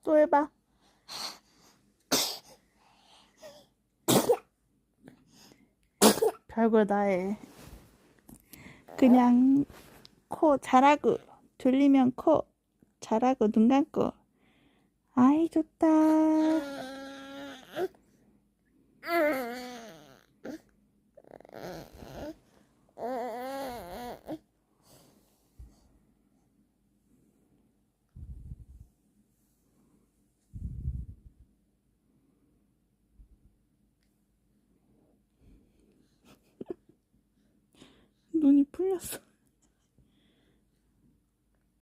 또 해봐. 별걸 다 해. 그냥 코 잘하고, 졸리면 코 잘하고, 눈 감고. 아이, 좋다. 눈이 풀렸어.